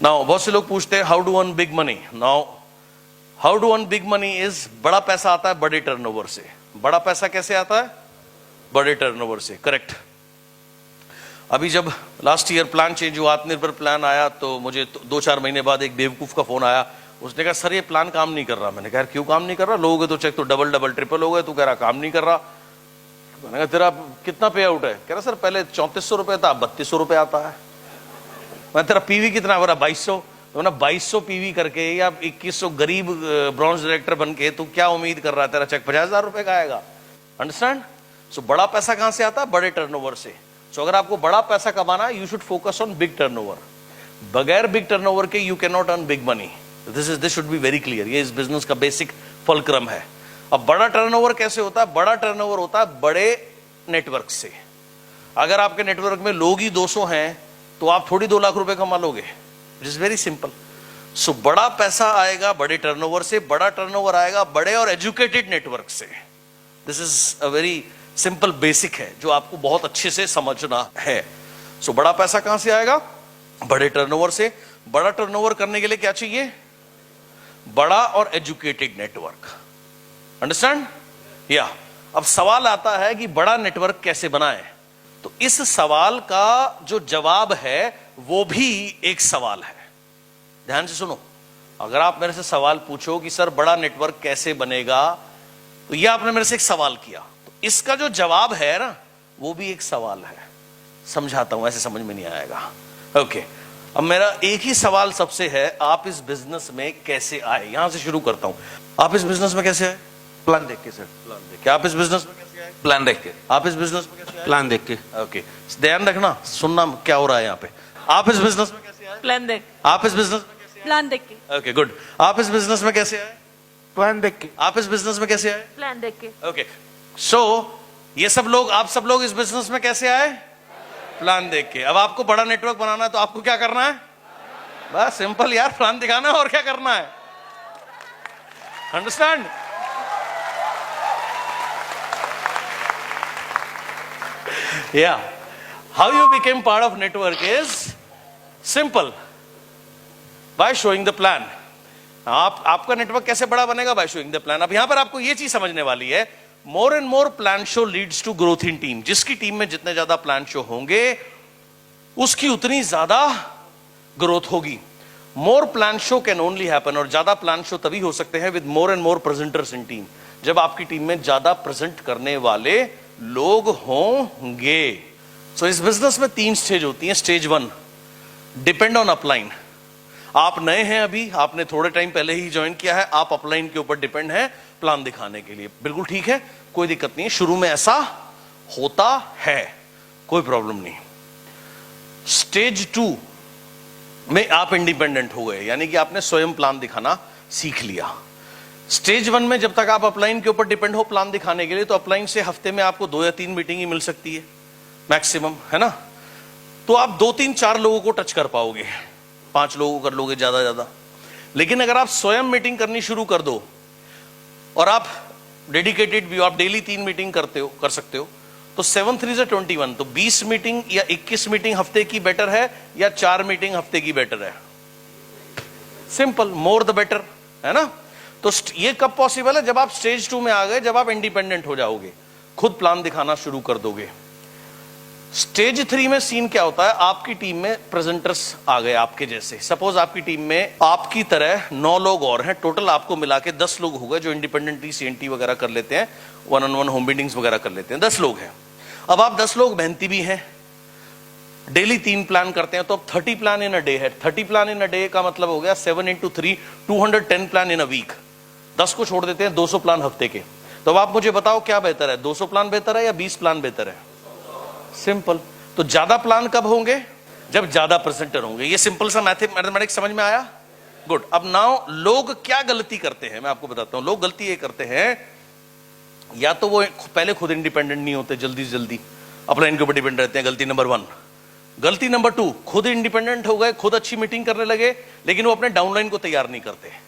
Now बहुत से लोग पूछते हैं how to earn big money. Now how to earn big money is, बड़ा पैसा आता है बड़े टर्नओवर से। बड़ा पैसा कैसे आता है? बड़े टर्नओवर से, करेक्ट। अभी जब लास्ट ईयर प्लान चेंज हुआ, आत्मनिर्भर प्लान आया, तो मुझे 2-4 महीने बाद एक बेवकूफ का फोन आया। उसने कहा सर ये प्लान काम नहीं कर रहा। मैंने कहा क्यों काम नहीं कर रहा? लोगों के तो चेक तो डबल ट्रिपल हो गए, तू कह रहा काम नहीं कर रहा। मैंने कहा तेरा कितना पे आउट है? कह रहा सर पहले 3400 रुपए था, 3200 रुपए आता है। मैं तेरा पीवी कितना? बोला 2200। तो ना 2200 पीवी करके या 2100 गरीब ब्रॉन्ज डायरेक्टर बन के तू क्या उम्मीद कर रहा है? तेरा चेक 50,000 रुपए का आएगा। अंडरस्टैंड? सो बड़ा पैसा कहां से आता है? बड़े टर्नओवर से। सो अगर आपको बड़ा पैसा कमाना है, you should focus on big turnover. बगैर बिग टर्नओवर के you can not earn big money. This should be very clear. ये इस बिजनेस का बेसिक फलक्रम है। अब बड़ा टर्नओवर कैसे होता है? बड़ा टर्नओवर होता है बड़े नेटवर्क से। अगर आपके नेटवर्क में लोग ही 200 हैं तो आप थोड़ी 2 लाख रुपए कमा लोगे। It is very simple. So बड़ा पैसा आएगा बड़े टर्नओवर से, बड़ा टर्नओवर आएगा बड़े और एजुकेटेड नेटवर्क से। This is a very simple basic है जो आपको बहुत अच्छे से समझना है। सो बड़ा पैसा कहां से आएगा? बड़े टर्नओवर से। बड़ा टर्नओवर करने के लिए क्या चाहिए? बड़ा और एजुकेटेड नेटवर्क। अंडरस्टैंड? या अब सवाल आता है कि बड़ा नेटवर्क कैसे बनाए। तो इस सवाल का जो जवाब है वो भी एक सवाल है। ध्यान से सुनो। अगर आप मेरे से सवाल पूछो कि सर बड़ा नेटवर्क कैसे बनेगा, तो यह आपने मेरे से एक सवाल किया, तो इसका जो जवाब है ना वो भी एक सवाल है। समझाता हूं, ऐसे समझ में नहीं आएगा। ओके, अब मेरा एक ही सवाल सबसे है, आप इस बिजनेस में कैसे आए? यहां से शुरू करता हूं। आप इस बिजनेस में कैसे आए? प्लान देख के सर। प्लान देख के। आप इस बिजनेस में कैसे आए? प्लान देख के। आप इस बिजनेस में कैसे आए? प्लान देख के। ओके, ध्यान रखना, सुनना क्या हो रहा है यहाँ पे। आप इस बिजनेस में कैसे आए? प्लान देख। आप इस बिजनेस में कैसे आए? प्लान देख के। Okay, good. आप इस बिजनेस में कैसे आए? प्लान देख के। आप इस बिजनेस में कैसे आए? प्लान देख के। ओके, सो ये सब लोग, आप सब लोग इस बिजनेस में कैसे आए? प्लान देख के। अब आपको बड़ा नेटवर्क बनाना है तो आपको क्या करना है? बस सिंपल यार, प्लान दिखाना है और क्या करना है। Understand? Yeah. How you became part of network is simple. By showing the plan. आपका नेटवर्क कैसे बड़ा बनेगा? By showing the plan. अब यहां पर आपको ये चीज समझने वाली है, more and more plan show leads to growth in team. जिसकी टीम में जितने ज्यादा प्लान शो होंगे उसकी उतनी ज्यादा ग्रोथ होगी। More plan show can only happen, और ज्यादा प्लान शो तभी हो सकते हैं with more and more presenters in team, जब आपकी टीम में ज्यादा प्रेजेंट करने वाले लोग होंगे। सो इस बिजनेस में 3 स्टेज होती हैं। Stage 1, depend on upline. आप नए हैं, अभी आपने थोड़े टाइम पहले ही ज्वाइन किया है, आप अपलाइन के ऊपर डिपेंड हैं प्लान दिखाने के लिए। बिल्कुल ठीक है, कोई दिक्कत नहीं है, शुरू में ऐसा होता है, कोई प्रॉब्लम नहीं। स्टेज 2 में आप इंडिपेंडेंट हो गए, यानी कि आपने स्वयं प्लान दिखाना सीख लिया। स्टेज 1 में जब तक आप अपलाइन के ऊपर डिपेंड हो प्लान दिखाने के लिए, तो अपलाइन से हफ्ते में आपको 2 या 3 मीटिंग ही मिल सकती है मैक्सिमम, है ना। तो आप 2-3-4 लोगों को टच कर पाओगे, 5 लोगों को कर लोगे ज्यादा। लेकिन अगर आप स्वयं मीटिंग करनी शुरू कर दो और आप डेडिकेटेड भी हो, आप डेली 3 मीटिंग कर सकते हो, तो 7 3 21, तो 20 मीटिंग या 21 मीटिंग हफ्ते की बेटर है या 4 मीटिंग हफ्ते की बेटर है? सिंपल, मोर द बेटर, है ना। तो ये कब पॉसिबल है? जब आप स्टेज 2 में आ गए, जब आप इंडिपेंडेंट हो जाओगे, खुद प्लान दिखाना शुरू कर दोगे। स्टेज 3 में सीन क्या होता है? आपकी टीम में प्रेजेंटर्स आ गए आपके जैसे। सपोज आपकी टीम में आपकी तरह 9 लोग और हैं, टोटल आपको मिला के 10 लोग हो गए जो इंडिपेंडेंटली CNT वगैरह कर लेते हैं, 1-on-1 होम मीटिंग्स वगैरह कर लेते हैं, 10 लोग हैं। अब आप 10 लोग मेहनती भी हैं, डेली 3 प्लान करते हैं, तो अब 30 प्लान इन अ डे है। 30 प्लान इन अ डे का मतलब हो गया 7 × 3 210 प्लान इन अ वीक। 10 को छोड़ देते हैं, 200 प्लान हफ्ते के। तो अब आप मुझे बताओ क्या बेहतर है, 200 प्लान बेहतर है या 20 प्लान बेहतर है? सिंपल। तो ज्यादा प्लान कब होंगे? जब ज्यादा प्रेजेंटर होंगे। ये सिंपल सा मैथमेटिक्स समझ में आया? गुड। अब नाउ लोग क्या गलती करते हैं मैं आपको बताता हूं। लोग गलती ये करते हैं, या तो वो पहले खुद इंडिपेंडेंट नहीं होते, जल्दी अपलाइन के ऊपर डिपेंड रहते हैं, गलती नंबर 1। गलती नंबर 2, खुद इंडिपेंडेंट हो गए, खुद अच्छी मीटिंग करने लगे, लेकिन वो अपने डाउनलाइन को तैयार नहीं करते।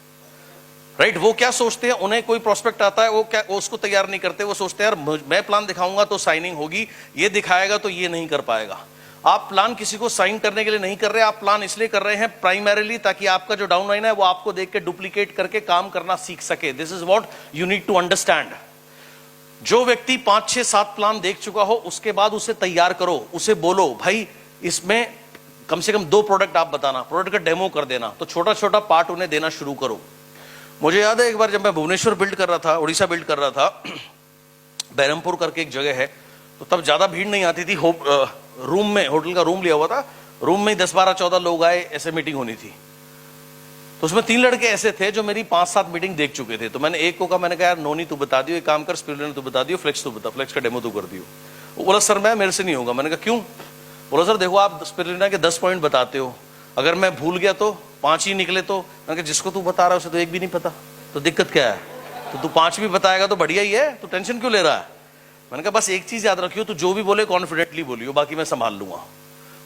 राइट, वो क्या सोचते हैं, उन्हें कोई प्रोस्पेक्ट आता है, वो उसको तैयार नहीं करते। वो सोचते हैं यार मैं प्लान दिखाऊंगा तो साइनिंग होगी, ये दिखाएगा तो ये नहीं कर पाएगा। आप प्लान किसी को साइन करने के लिए नहीं कर रहे, आप प्लान इसलिए कर रहे हैं प्राइमरीली ताकि आपका जो डाउनलाइन है वो आपको देख के डुप्लीकेट करके काम करना सीख सके. This is what you need to understand. जो व्यक्ति 5, 6, 7 प्लान देख चुका हो उसके बाद उसे तैयार करो, उसे बोलो भाई इसमें कम से कम 2 प्रोडक्ट आप बताना, प्रोडक्ट का डेमो कर देना. तो छोटा छोटा पार्ट उन्हें देना शुरू करो. मुझे याद है एक बार जब मैं भुवनेश्वर बिल्ड कर रहा था, उड़ीसा बिल्ड कर रहा था, बैरमपुर करके एक जगह है, तो तब ज्यादा भीड़ नहीं आती थी. रूम में, होटल का रूम लिया हुआ था, रूम में 10, 12, 14 लोग आए, ऐसे मीटिंग होनी थी. तो उसमें 3 लड़के ऐसे थे जो मेरी 5, 7 मीटिंग देख चुके थे. तो मैंने एक को कहा, मैंने कहा यार नोनी तू बता दियो, एक काम कर स्पिरुलिना तू बता दियो, फ्लेक्स तू बता, फ्लेक्स का डेमो तू कर दियो. वो बोला सर मैं, मेरे से नहीं होगा. मैंने कहा क्यों? बोला सर देखो आप स्पिरुलिना के 10 पॉइंट बताते हो, अगर मैं भूल गया तो 5 ही निकले तो. मैंने कहा जिसको तू बता रहा है उसे तो एक भी नहीं पता, तो दिक्कत क्या है? तो तू 5 भी बताएगा तो बढ़िया ही है, तू टेंशन क्यों ले रहा है? मैंने कहा बस एक चीज याद रखियो, तू जो भी बोले कॉन्फिडेंटली बोलियो, बाकी मैं संभाल लूंगा.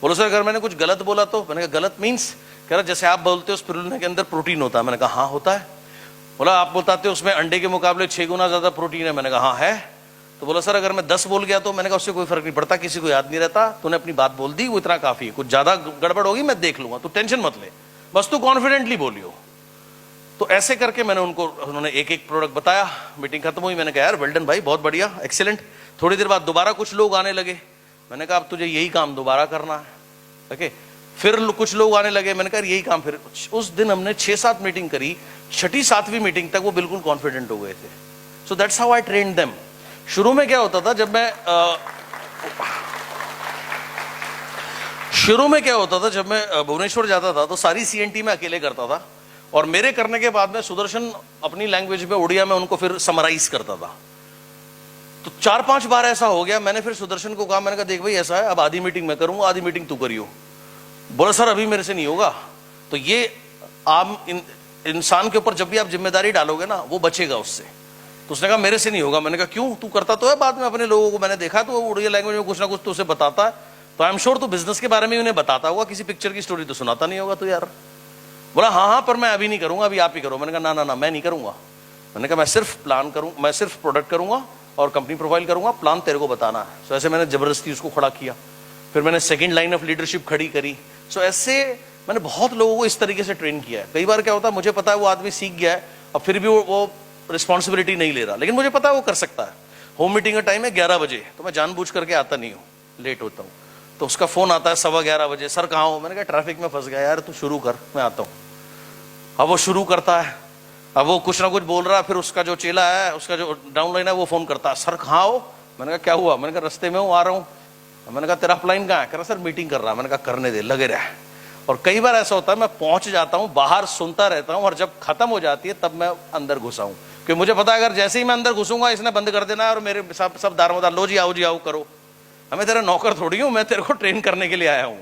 बोलो सर अगर मैंने कुछ गलत बोला तो? मैंने कहा गलत मीन्स? कह रहा जैसे आप बोलते हो स्पिरुलिना के अंदर प्रोटीन होता है. मैंने कहा हाँ होता है. बोला आप बताते हो उसमें अंडे के मुकाबले 6 गुना ज्यादा प्रोटीन है. मैंने कहा हाँ है. तो बोला सर अगर मैं 10 बोल गया तो? मैंने कहा उससे कोई फर्क नहीं पड़ता, किसी को याद नहीं रहता, तूने अपनी बात बोल दी वो इतना काफी है, कुछ ज्यादा गड़बड़ होगी मैं देख लूंगा, तू टेंशन मत ले, बस तू कॉन्फिडेंटली बोलियो. तो ऐसे करके मैंने उन्होंने एक एक प्रोडक्ट बताया. मीटिंग खत्म हुई, मैंने कहा यार वेल डन भाई, बहुत बढ़िया, एक्सीलेंट. थोड़ी देर बाद दोबारा कुछ लोग आने लगे. मैंने कहा अब तुझे यही काम दोबारा करना है. ओके, फिर कुछ लोग आने लगे. मैंने कहा यही काम. फिर उस दिन हमने 6-7 मीटिंग करी. 6ठी 7वीं मीटिंग तक वो बिल्कुल कॉन्फिडेंट हो गए थे. So that's how I trained them. शुरू में क्या होता था, जब मैं भुवनेश्वर जाता था तो सारी सीएनटी में अकेले करता था, और मेरे करने के बाद में सुदर्शन अपनी लैंग्वेज में, उड़िया में उनको फिर समराइज करता था. तो 4-5 बार ऐसा हो गया. मैंने फिर सुदर्शन को कहा, मैंने कहा देख भाई ऐसा है, अब आधी मीटिंग मैं करूंगा, आधी मीटिंग तू करियो. बोला सर अभी मेरे से नहीं होगा. तो ये आम इंसान के ऊपर जब भी आप जिम्मेदारी डालोगे ना, वो बचेगा उससे. तो उसने कहा मेरे से नहीं होगा. मैंने कहा क्यों? तू करता तो है बाद में अपने लोगों को, मैंने देखा तो उड़िया लैंग्वेज में कुछ ना कुछ तो उसे बताता है. तो आई एम श्योर तू बिजनेस के बारे में उन्हें बताता होगा, किसी पिक्चर की स्टोरी तो सुनाता नहीं होगा तू यार. बोला हाँ पर मैं अभी नहीं करूंगा, अभी आप ही करो. मैंने कहा ना मैं नहीं करूंगा. मैंने कहा मैं सिर्फ प्लान करूँ, मैं सिर्फ प्रोडक्ट करूंगा और कंपनी प्रोफाइल करूंगा, प्लान तेरे को बताना है. सो ऐसे मैंने जबरदस्ती उसको खड़ा किया. फिर मैंने सेकंड लाइन ऑफ लीडरशिप खड़ी करी. सो ऐसे मैंने बहुत लोगों को इस तरीके से ट्रेन किया है. कई बार क्या होता है, मुझे पता है वो आदमी सीख गया है और फिर भी वो रिस्पॉन्सिबिलिटी नहीं ले रहा, लेकिन मुझे पता है वो कर सकता है. होम मीटिंग का टाइम है 11 बजे, तो मैं जानबूझ करके आता नहीं हूँ, लेट होता हूँ. तो उसका फोन आता है 11:15 बजे, सर कहाँ हो? मैंने कहा ट्रैफिक में फंस गया. यार तू शुरू कर, मैं आता हूँ. अब वो शुरू करता है, अब वो कुछ ना कुछ बोल रहा है. फिर उसका जो चेला है, उसका जो डाउनलाइन है, वो फोन करता है, सर कहाँ हो? मैंने कहा क्या हुआ? मैंने कहा रास्ते में हूँ, आ रहा हूँ. मैंने कहा तेरा अपलाइन कहाँ है? कह रहा सर मीटिंग कर रहा. मैंने कहा करने दे, लगे रहे. और कई बार ऐसा होता है मैं पहुंच जाता हूं, बाहर सुनता रहता हूं, और जब खत्म हो जाती है तब मैं अंदर घुसा हूं, क्योंकि मुझे पता है अगर जैसे ही मैं अंदर घुसूंगा इसने बंद कर देना है और मेरे सब दारोमदार लो जी आओ लो जी आओ करो. मैं तेरा नौकर थोड़ी हूं, मैं तेरे को ट्रेन करने के लिए आया हूं.